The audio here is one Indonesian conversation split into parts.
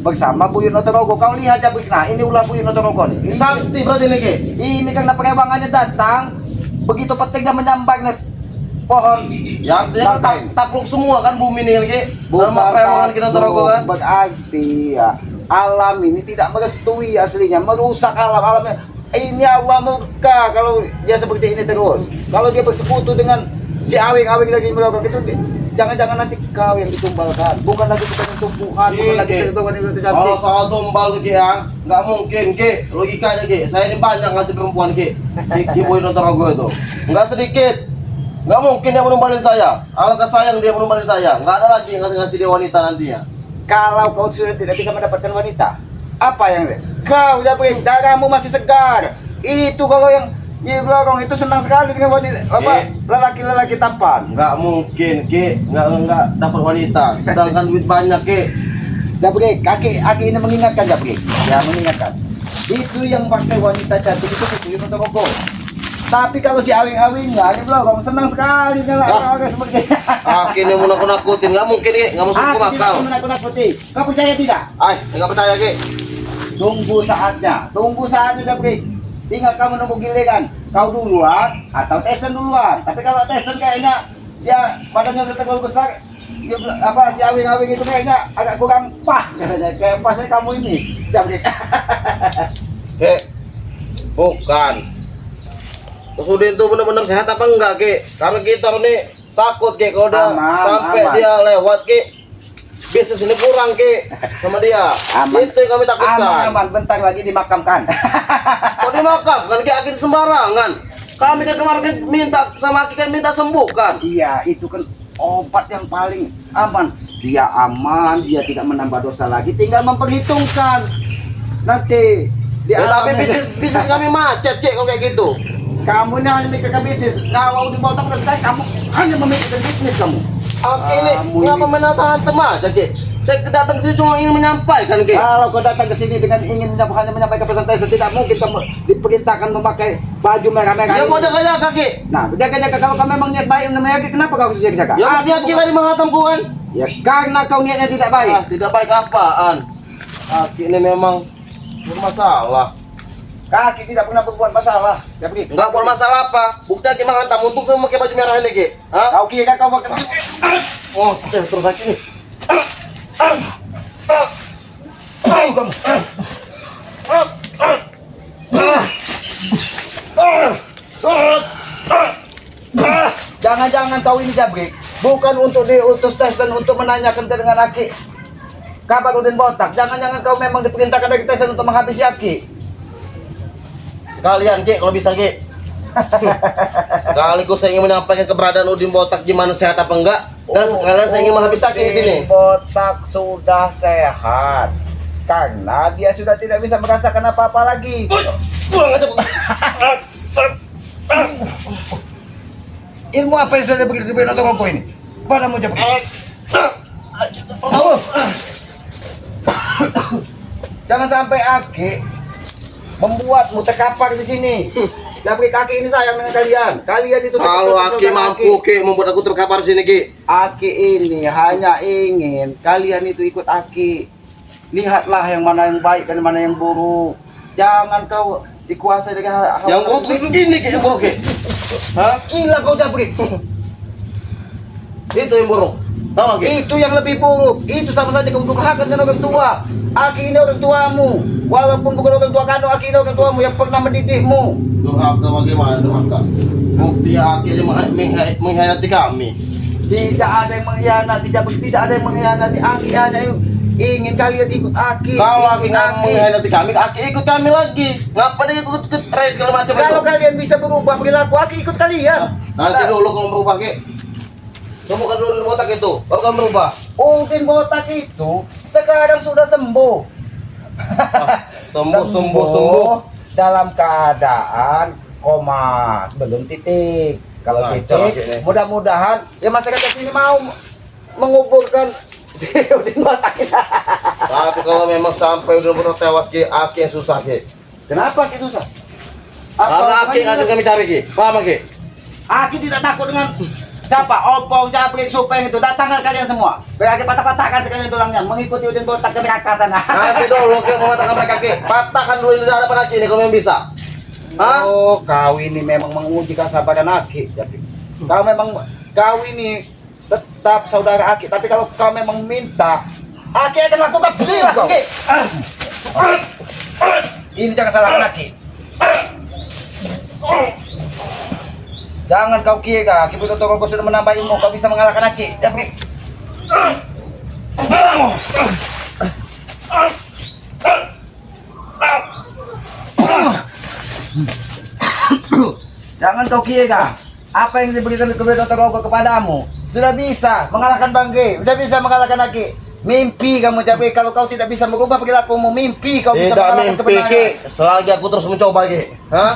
bersama Buyut Notorogo. Kau lihat aja nah ini ulah Buyut Notorogo nih. Sakti berarti nih Ki. Ini kan pengewangannya datang, begitu petiknya menyambar nih pohon. Ya artinya kan takluk semua kan bumi ini kan Ki. Nama perewangan Ki Notorogo kan. Berarti ya alam ini tidak merestui aslinya, merusak alamnya. Ini Allah murka kalau dia seperti ini terus. Kalau dia bersekutu dengan si awing-awing lagi melakukan itu, jangan-jangan nanti kau yang ditumbalkan, bukan lagi sebagai tumbuhan, bukan lagi sebagai yang tercantik. Kalau soal tumbal tuh Ki ya, nggak mungkin Ki, logikanya Ki. Saya ini banyak ngasih perempuan Ki, di Buyut Notorogo itu, nggak sedikit, nggak mungkin dia menumbalin saya. Alangkah sayang dia menumbalin saya, nggak ada lagi yang ngasih dia wanita nantinya. Kalau kau sudah tidak bisa mendapatkan wanita, apa yang kau jawab? Darahmu masih segar. Itu kalau yang di belakang itu senang sekali dengan wanita, apa lelaki-lelaki tampan. Nggak mungkin Ki, nggak dapat wanita. Sedangkan duit banyak Ki. Jabrik, aki ini mengingatkan Jabrik, ya mengingatkan. Itu yang pakai wanita cantik itu Buyut Notorogo. Tapi kalau si awing-awingnya di belakang senang sekali dengan orang seperti ini. Akhirnya mau nakut-nakutin, nggak mungkin Ki, nggak masuk ke akal. Aku menakut-nakuti. Kau percaya tidak? Nggak percaya Ki. Tunggu saatnya Jabrik. Tinggal kamu nunggu giliran. Kau duluan atau Tyson duluan. Tapi kalau Tyson kayaknya dia badannya udah terlalu besar, dia apa si awing-awing itu kayaknya agak kurang pas katanya. Kayak pasnya kamu ini, Jabrik. Bukan. Kesudin tuh bener-bener sehat apa enggak Ki? Karena kita ini takut Ki kalau dia sampai dia lewat Ki. Bisnis ini kurang Ki sama dia. Itu yang kami takutkan. Aman, bentar lagi dimakamkan. Kok dimakamkan Ki? Akhirnya sembarangan. Kami kan kemarin minta sama Ki kan minta sembuh kan. Iya, itu kan obat yang paling aman. Dia aman, dia tidak menambah dosa lagi. Tinggal memperhitungkan nanti. Tapi bisnis kami macet Ki kalau kayak gitu. Kamu ini hanya mikirkan bisnis. Kalau di bawah sekali kamu hanya memikirkan bisnis kamu. Oke ini ngapa menatahan aja Ki? Saya datang ke sini cuma ingin menyampaikan Ki. Kalau kau datang ke sini dengan ingin hanya menyampaikan pesan Tyson, tidak mungkin kamu diperintahkan memakai baju merah-merah. Ya mau jaga-jaga Ki. Nah, jaga-jaga kalau kamu memang niat baik namanya kenapa kau harus jaga-jaga? Ya niat kita di menghatamku kan? Ya karena kau niatnya tidak baik. Tidak baik apaan? Aki ini memang bermasalah. Kaki tidak pernah berbuat masalah. Ya begitu. Enggak buat masalah apa? Bukti Aki menghantam untung saya memakai baju merah ini Ki. Kau kira kau makan. Oh, terus Aki nih. Kamu. Jangan-jangan kau ini Jabrik bukan untuk diutus Tyson untuk menanyakan dengan Aki kabar Udin botak. Jangan-jangan kau memang diperintahkan dari Tyson untuk menghabisi Aki. Sekalian Ki kalau bisa Ki. Sekaligus saya ingin menyampaikan keberadaan Udin botak gimana sehat apa enggak. Dan sekalian saya ingin menghabisi Aki di sini. Botak sudah sehat karena dia sudah tidak bisa merasakan apa-apa lagi. Pulang aja. Ilmu apa yang sudah diberi di Buyut Notorogo ini? Padamu Jabrik. Jangan sampai Aki membuatmu terkapar di sini. Jabrik, Aki ini sayang dengan kalian. Kalian itu kalau Aki mampu Ki membuat aku terkapar di sini Ki. Aki ini hanya ingin kalian itu ikut Aki. Lihatlah yang mana yang baik dan mana yang buruk. Jangan kau dikuasai dengan hal yang buruk itu gini Ki, yang buruk Ki. Hah? Gila kau Jabrik. Itu yang buruk. Tahu Ki? Itu yang lebih buruk. Itu sama saja kau durhaka dengan orang tua. Aki ini orang tuamu. Walaupun bukan orang tua kandung, Aki ini orang tuamu yang pernah mendidikmu. Durhaka bagaimana durhaka? Buktinya Aki aja mengkhianati kami. Tidak ada yang mengkhianati Jabrik, tidak ada yang mengkhianati. Aki hanya ingin kalian ikut Aki. Kalau Aki nggak mengkhianati kami, Aki ikut kami lagi. Ngapa dia ikut race segala macam itu? Kalau kalian bisa berubah perilaku, Aki ikut kalian. Nanti dulu kamu berubah Ki. Temukan dulu di botak itu, baru kamu berubah. Udin botak itu sekarang sudah sembuh. Sembuh. Dalam keadaan koma, belum titik. Kalau titik, mudah-mudahan ya masyarakat sini mau menguburkan si Udin botak. Tapi kalau memang sampai udah benar tewas Ki, Aki yang susah Ki. Kenapa Ki susah? Karena Aki akan kami cari Ki, paham Ki? Aki tidak takut dengan Siapa? Opong, Japrik, Supeng itu datangkan kalian semua. Berarti patah-patahkan sekalian tulangnya, mengikuti Udin Botak ke neraka sana. Nanti dulu ke mengatakan mereka ke patahkan dulu di hadapan Aki ini kalau memang bisa. Hah? Oh, kau ini memang menguji kesabaran Aki. Jadi, kau ini tetap saudara Aki. Tapi kalau kau memang minta, Aki akan lakukan silahkan Aki. Ini jangan salahkan Aki. Jangan kau kira, Ki Boyo Toro sudah menambah ilmu, kau bisa mengalahkan Aki. Jadi, jangan kau kira apa yang diberikan Ki Boyo Toro kepadamu sudah bisa mengalahkan Bangge, sudah bisa mengalahkan Aki. Mimpi kamu Japrik, kalau kau tidak bisa merubah perilakumu, mimpi kau bisa mengalahkan kebenaran. Ki, selagi aku terus mencoba Ki. Hah?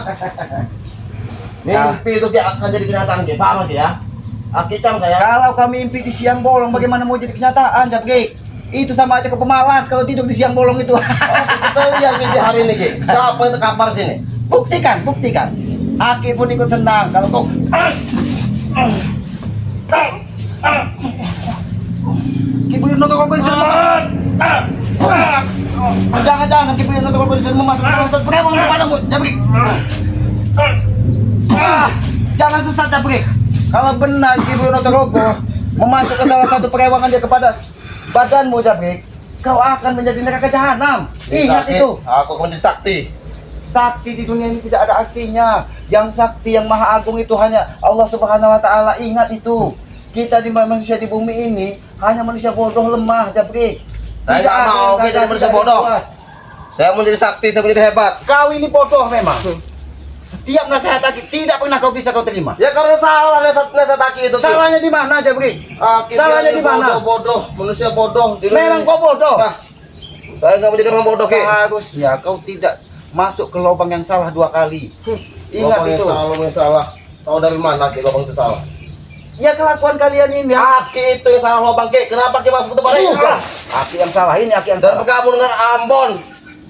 Mimpi itu Ki akan jadi kenyataan Ki, paham Ki ya? Aki cam saya. Kalau kau mimpi di siang bolong, bagaimana mau jadi kenyataan Japrik? Itu sama aja kau pemalas kalau tidur di siang bolong itu. Kita lihat Ki di hari ini Ki. Siapa yang terkapar sini? Buktikan. Aki pun ikut senang kalau kau. Ki Boyo Toro jangan Ki Boyo Toro memasukkan salah satu perewangan kepadamu, Japrik. Jangan sesat, Japrik. Kalau benar Ki Boyo Toro memasukkan salah satu perewangan dia kepada badanmu, Japrik, kau akan menjadi neraka jahanam. Ingat itu. Aku akan menjadi sakti. Sakti di dunia ini tidak ada artinya. Yang sakti yang maha agung itu hanya Allah Subhanahu wa taala. Ingat itu. Kita di manusia di bumi ini hanya manusia bodoh lemah, Japrik. Saya tidak mau kita jadi manusia bodoh. Saya mau jadi sakti, saya mau jadi hebat. Kau ini bodoh memang. Setiap nasihat Aki tidak pernah kau bisa kau terima. Ya karena salah nasihat Aki itu. Salahnya di mana, Japrik? Aki Salahnya di mana? Bodoh, manusia bodoh. Memang kau bodoh. Nah, saya nggak menjadi orang bodoh Ki. Seharusnya kau tidak masuk ke lubang yang salah 2 kali. Ingat Lubang itu. yang salah. Tahu dari mana Ki lubang itu salah? Ya kelakuan kalian ini. Aki itu yang salah lubang Ki. Kenapa Ki masuk ke tempat ini? Aki yang salah ini, Aki yang Dan salah. bergabung dengan Ambon,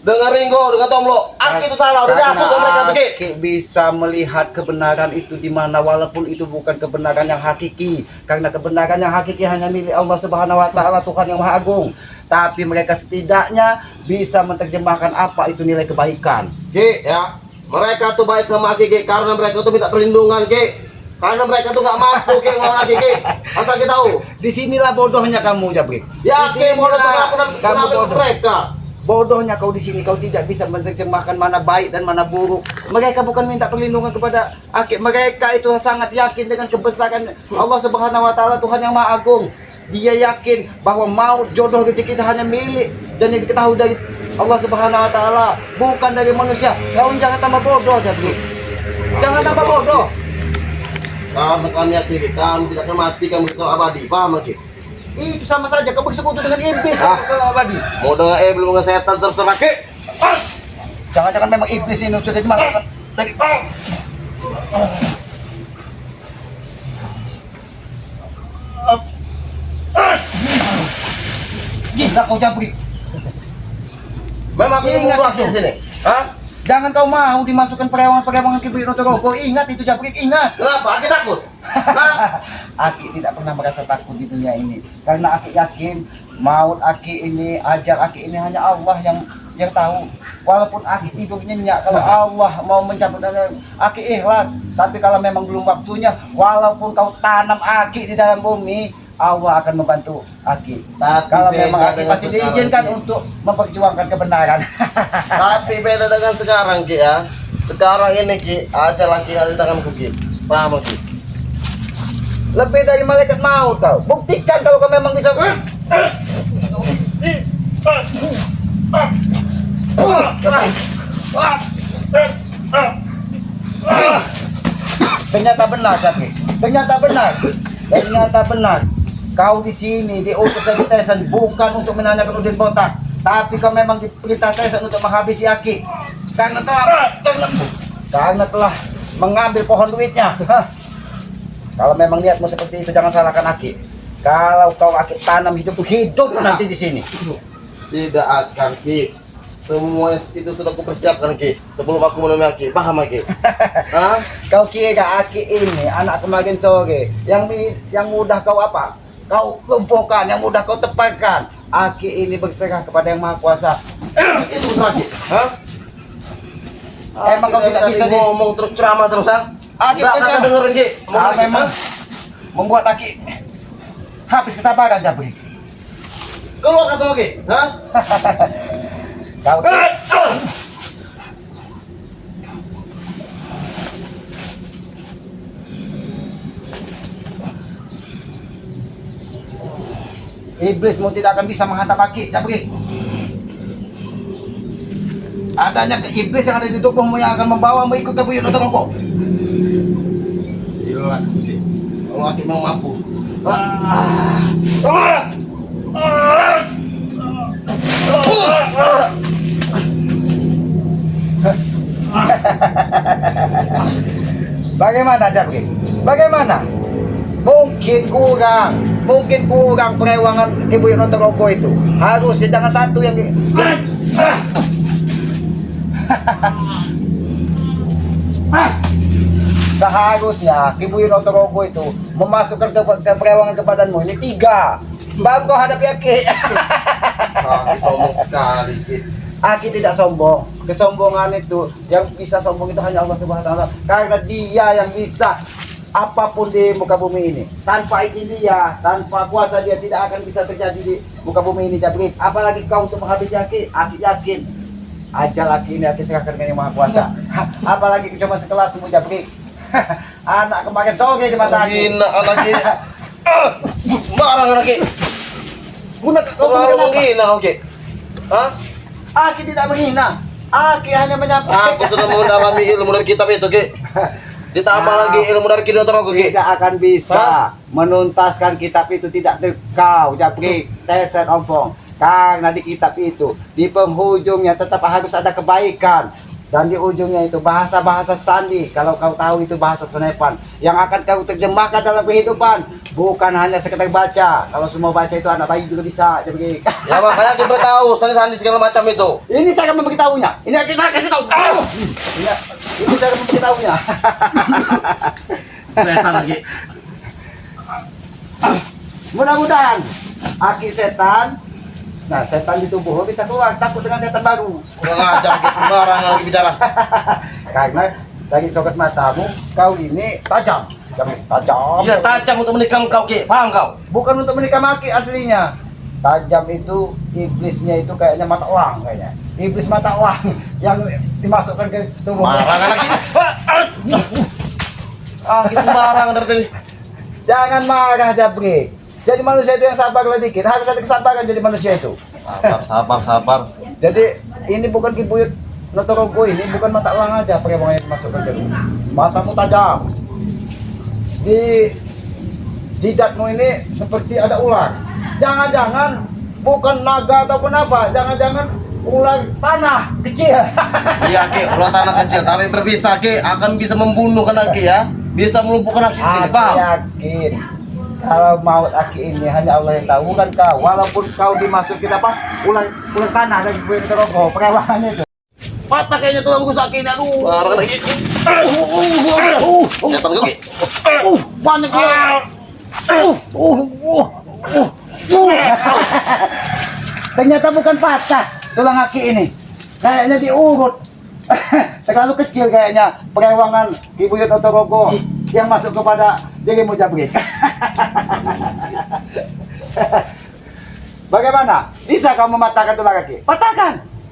dengan Ringo, dengan Tomlo. Aki itu salah. Udah masuk ke mereka tuh Ki. Aki bisa melihat kebenaran itu di mana walaupun itu bukan kebenaran yang hakiki. Karena kebenaran yang hakiki hanya milik Allah Subhanahu wa taala, Tuhan yang Maha Agung. Tapi mereka setidaknya bisa menerjemahkan apa itu nilai kebaikan. Ki, ya. Mereka tuh baik sama Aki Ki karena mereka tuh minta perlindungan Ki. Karena mereka tuh nggak mampu Ki ngelawan Aki Ki. Asal kita tahu. Disinilah bodohnya kamu, Japrik. Ya Ki bodoh tuh aku dan kamu kenapa bodoh. mereka. Bodohnya kau di sini, kau tidak bisa menerjemahkan mana baik dan mana buruk. Mereka bukan minta perlindungan kepada Aki, mereka itu sangat yakin dengan kebesaran Allah Subhanahu wa taala, Tuhan yang Maha Agung. Dia yakin bahwa maut, jodoh, rezeki kita hanya milik dan yang diketahui dari Allah Subhanahu wa taala, bukan dari manusia. Kau jangan tambah bodoh, Japrik. Jangan tambah bodoh. Kamu kami yakini kamu tidak akan mati, kamu kekal abadi. Paham Ki? Itu sama saja kau bersekutu dengan iblis kalau abadi. Mau dengan belum dengan setan terserah Ki. Jangan-jangan memang iblis ini sudah dimasukkan dari gila kau, Japrik. Memang aku Ingat ingat itu. di sini. Hah? Jangan kau mau dimasukkan perewangan-perewangan Ki Boyo Toro. Kau ingat itu, Japrik, ingat. Kenapa? Aki takut? Hah? Aki tidak pernah merasa takut di dunia ini. Karena Aki yakin maut Aki ini, ajal Aki ini hanya Allah yang tahu. Walaupun Aki tidur nyenyak, kalau Allah mau mencabut Aki ikhlas. Tapi kalau memang belum waktunya, walaupun kau tanam Aki di dalam bumi, Allah akan membantu Aki. Tapi Kalau beda memang Aki dengan masih sekarang, diizinkan Ki. untuk memperjuangkan kebenaran. Tapi beda dengan sekarang Ki ya. Sekarang ini Ki, aja laki ada di tanganku Ki. Paham Ki? Lebih dari malaikat maut kau. Buktikan kalau kau memang bisa. Ternyata benar, Japrik. Ternyata benar. Kau di sini diutus dari Tesan bukan untuk menanyakan Udin Botak, tapi kau memang diperintah Tesan untuk menghabisi Aki. Karena telah mengambil pohon duitnya. Kalau memang niatmu seperti itu, jangan salahkan Aki. Kalau kau Aki tanam hidup nanti di sini. Tidak akan Ki. Semua itu sudah kupersiapkan Ki. Sebelum aku menemui Ki, paham Ki? Hah? Kau kira Aki ini anak kemarin sore yang mudah kau apa? Kau lumpuhkan, yang mudah kau tepatkan. Aki ini berserah kepada yang Maha Kuasa. Itu usaha Ki. Hah? Emang kau tidak bisa ngomong terus ceramah terus ha? Aki Enggak dengerin Ki. memang membuat Aki habis kesabaran Jabrik. Keluar kasih Ki. Hah? Kau Iblismu tidak akan bisa menghantam Aki, Jabrik. Adanya ke iblis yang ada di tubuhmu yang akan membawamu ikut ke buyut untuk rokok. Silat Ki. Kalau Aki mau mampu. Bagaimana Jabrik? Bagaimana? Mungkin kurang perewangan ibu yang nonton rokok itu. Harusnya jangan satu yang seharusnya ibu yang nonton rokok itu memasukkan ke perewangan ke badanmu ini 3. Baru kau hadapi Aki. Sombong sekali Ki. Aki tidak sombong. Kesombongan itu yang bisa sombong itu hanya Allah Subhanahu wa taala. Karena Dia yang bisa apapun di muka bumi ini. Tanpa izin Dia, tanpa kuasa Dia tidak akan bisa terjadi di muka bumi ini, Jabrik. Apalagi kau untuk menghabisi Aki. Aki yakin ajal Aki ini Aki serahkan ke Yang Maha Kuasa. Apalagi cuma sekelasmu, Jabrik. Anak kemarin sore di mata Aki. Hina lagi. Sembarang lagi. Kau menghina kau Ki. Hah? Aki tidak menghina. Aki hanya menyampaikan. Aku sudah mendalami ilmu dari kitab itu Ki. Ditambah lagi ilmu dari kitab aku Ki. Tidak akan bisa menuntaskan kitab itu, tidak kau Jabrik Teset Ompong. Karena di kitab itu di penghujungnya tetap harus ada kebaikan. Dan di ujungnya itu bahasa-bahasa sandi. Kalau kau tahu itu bahasa senepan yang akan kau terjemahkan dalam kehidupan. Bukan hanya sekedar baca. Kalau semua baca itu anak bayi juga bisa, Jabrik. Ya makanya kita tahu sandi-sandi segala macam itu. Ini cara memberitahunya. Ini kita kasih tahu. Ini cara memberitahunya. Setan lagi. Mudah-mudahan Aki setan. Nah, setan di tubuh bisa keluar, takut dengan setan baru. Kurang ajar Ki, sembarang lagi bicara. Karena dari coket matamu, kau ini tajam. Tajam. Iya, tajam untuk menikam kau Ki. Paham kau? Bukan untuk menikam Aki aslinya. Tajam itu iblisnya itu kayaknya mata uang kayaknya. Iblis mata uang yang dimasukkan ke tubuh. Marah lagi. Ki sembarang dari tadi. Jangan marah, Jabrik. Jadi manusia itu yang sabarlah dikit. Harus ada kesabaran jadi manusia itu. Sabar. Jadi ini bukan kibuyut Notorogo, ini bukan mata uang aja perewangan yang dimasukkan ke tubuh. Matamu tajam. Di jidatmu ini seperti ada ular. Jangan-jangan bukan naga ataupun apa. Jangan-jangan ular tanah kecil. Iya Ki, ular tanah kecil tapi berbisa Ki, akan bisa membunuh kan Ki ya. Bisa melumpuhkan Aki sini, Aku paham? yakin kalau maut Aki ini hanya Allah yang tahu, bukan kau. Walaupun kau dimasukin apa ular tanah dan gue terokok perewangannya itu. Patah kayaknya tulang rusak ini, aduh. Marah lagi. Setan kau Ki. Banyak ya. Ternyata bukan patah tulang Aki ini. Kayaknya diurut. Terlalu kecil kayaknya perewangan Kibuyut Notorogo yang masuk kepada dirimu, Jabrik. Bagaimana? Bisa kamu mematahkan tulang Aki?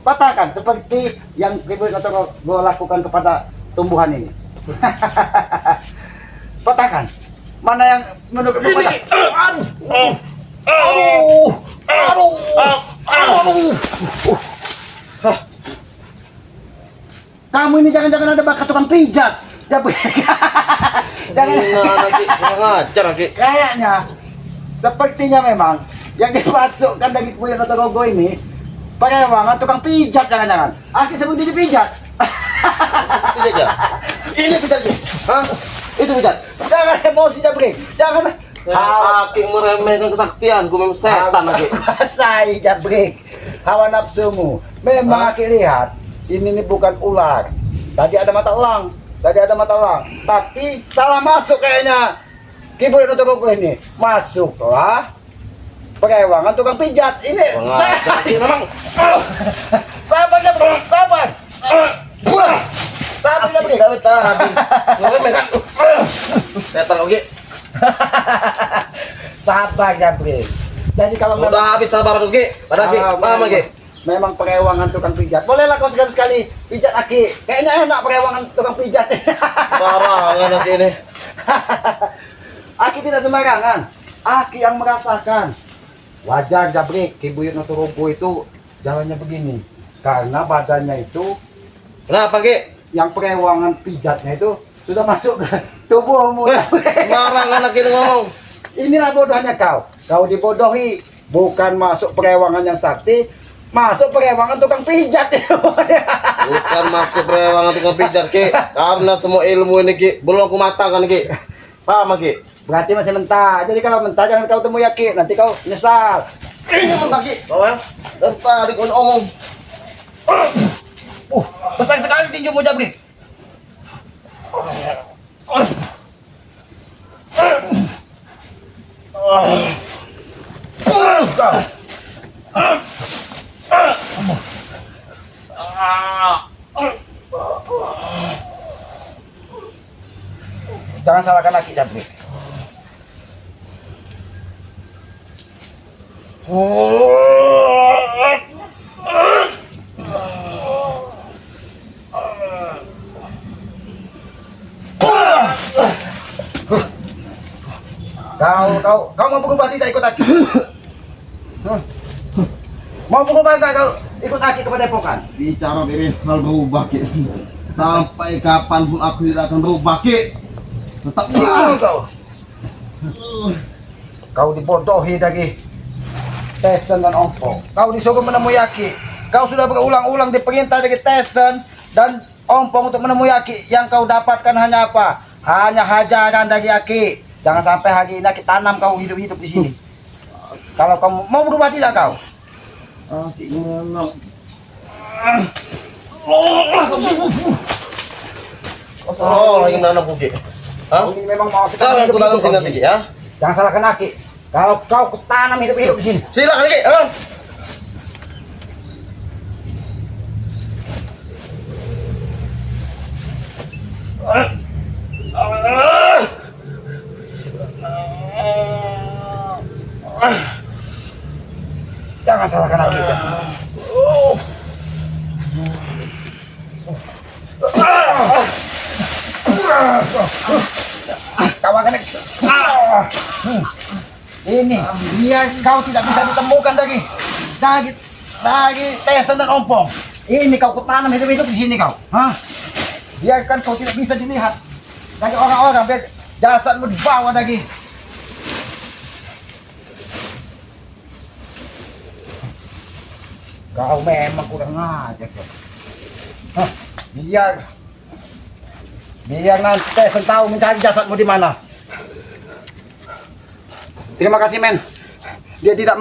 Patahkan seperti yang Kibuyut Notorogo lakukan kepada tumbuhan ini. Patahkan. Mana yang menurut patah? Aduh. Kamu ini jangan-jangan ada bakat tukang pijat. Jabrik. Jangan. Ngajar Ki. Kayaknya sepertinya memang yang dimasukkan dari Kibuyut Notorogo ini perewangan tukang pijat, jangan-jangan. Aki sebut ini pijat. Pijat ya? Ini pijat. Hah? Itu pijat. Jangan emosi, Jabrik. Jangan. Aki meremehkan kesaktian, gue memang setan Ki. Kuasai, Jabrik. Hawa nafsumu. Memang Aki lihat, ini nih bukan ular. Tadi ada mata elang, tapi salah masuk kayaknya. Kibul itu toko ini, masuklah perewangan tukang pijat. Ini memang sabar ya bro, sabar. Sabar ya bro. Tidak tahan. Ngomong mekan. Datang oke. Sabar ya bro. Jadi kalau udah habis sabar oke. Pada Ki, paham Ki? Memang perewangan tukang pijat. Bolehlah kau sekali-sekali pijat Aki. Kayaknya enak perewangan tukang pijat. Barangan Aki ini. Aki tidak sembarangan. Aki yang merasakan. Wajar Jabrik, Kibuyut Noturubu itu jalannya begini. Karena badannya itu, Kenapa Ki? yang perewangan pijatnya itu sudah masuk ke tubuhmu. Barangan Aki ngomong. Inilah bodohnya kau. Kau dibodohi. Bukan masuk perewangan yang sakti, masuk perewangan tukang pijat. Bukan masuk perewangan tukang pijat Ki. Karena semua ilmu ini Ki belum aku matangkan Ki. Paham Ki? Berarti masih mentah. Jadi kalau mentah jangan kau temui Aki, nanti kau nyesal. Ini mentah Ki. Kau ya? Dan tadi kau ngomong. Besar sekali tinjumu Jabrik. Jangan salahkan Aki Jabrik. Kau mau berubah tidak ikut Aki? Mau berubah enggak kau ikut Aki ke Padepokan? Bicara dari hal berubah Ki. Sampai kapanpun aku tidak akan berubah Ki. Tetap Kau. Kau dibodohi lagi. Tesen dan Ompong. Kau disuruh menemui Aki. Kau sudah berulang-ulang diperintah dari Tesen dan Ompong untuk menemui Aki. Yang kau dapatkan hanya apa? Hanya hajaran dari Aki. Jangan sampai hari ini Aki tanam kau hidup-hidup di sini. Kalau kamu mau berubah tidak kau? Aki ngomong. Oh, lagi nanam Ki. Hah? Ini memang mau kita Kau yang aku tanam sini nanti Ki ya. Jangan salahkan Aki. Kalau kau ketanam hidup-hidup di sini. Silakan Ki. Jangan salahkan Aki. Kawangan ini biar kau tidak bisa ditemukan lagi Tesen dan Ompong. Ini kau ketanam hidup-hidup di sini kau. Biarkan kau tidak bisa dilihat dari orang-orang, biar jasadmu dibawa lagi. Kau memang kurang ajar kau. Biar nanti Tesen tahu mencari jasadmu di mana. Terima kasih men. Dia tidak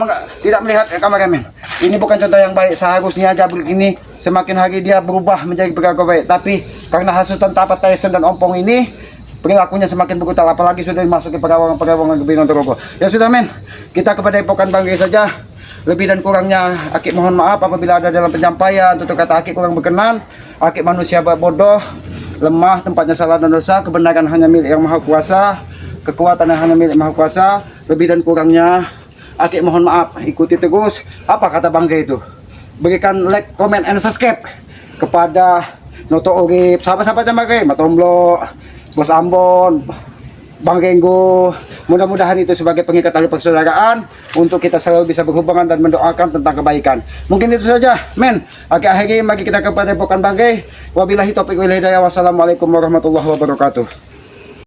melihat kameramen. Ini bukan contoh yang baik. Seharusnya Jabrik ini semakin hari dia berubah menjadi perilaku baik. Tapi karena hasutan tapat Tesen dan Ompong ini, perilakunya semakin brutal. Apalagi sudah dimasuki perawangan Kibuyut Noturubu. Ya sudah men, kita kepada Epokan Banggai saja. Lebih dan kurangnya Aki mohon maaf apabila ada dalam penyampaian tutur kata Aki kurang berkenan. Aki manusia bodoh, lemah, tempatnya salah dan dosa. Kebenaran hanya milik Yang Maha Kuasa, kekuatan yang hanya milik Maha Kuasa. Lebih dan kurangnya Aki mohon maaf. Ikuti terus apa kata Banggai itu. Berikan like, comment, and subscribe kepada Noto Urip, sahabat-sahabat Banggai, Matomblo, Bos Ambon, Bang Renggo. Mudah-mudahan itu sebagai pengikat tali persaudaraan untuk kita selalu bisa berhubungan dan mendoakan tentang kebaikan. Mungkin itu saja men. Aki akhiri bagi kita kepada Epokan Banggai. Wabillahi taufiq wal hidayah. Wassalamualaikum warahmatullahi wabarakatuh.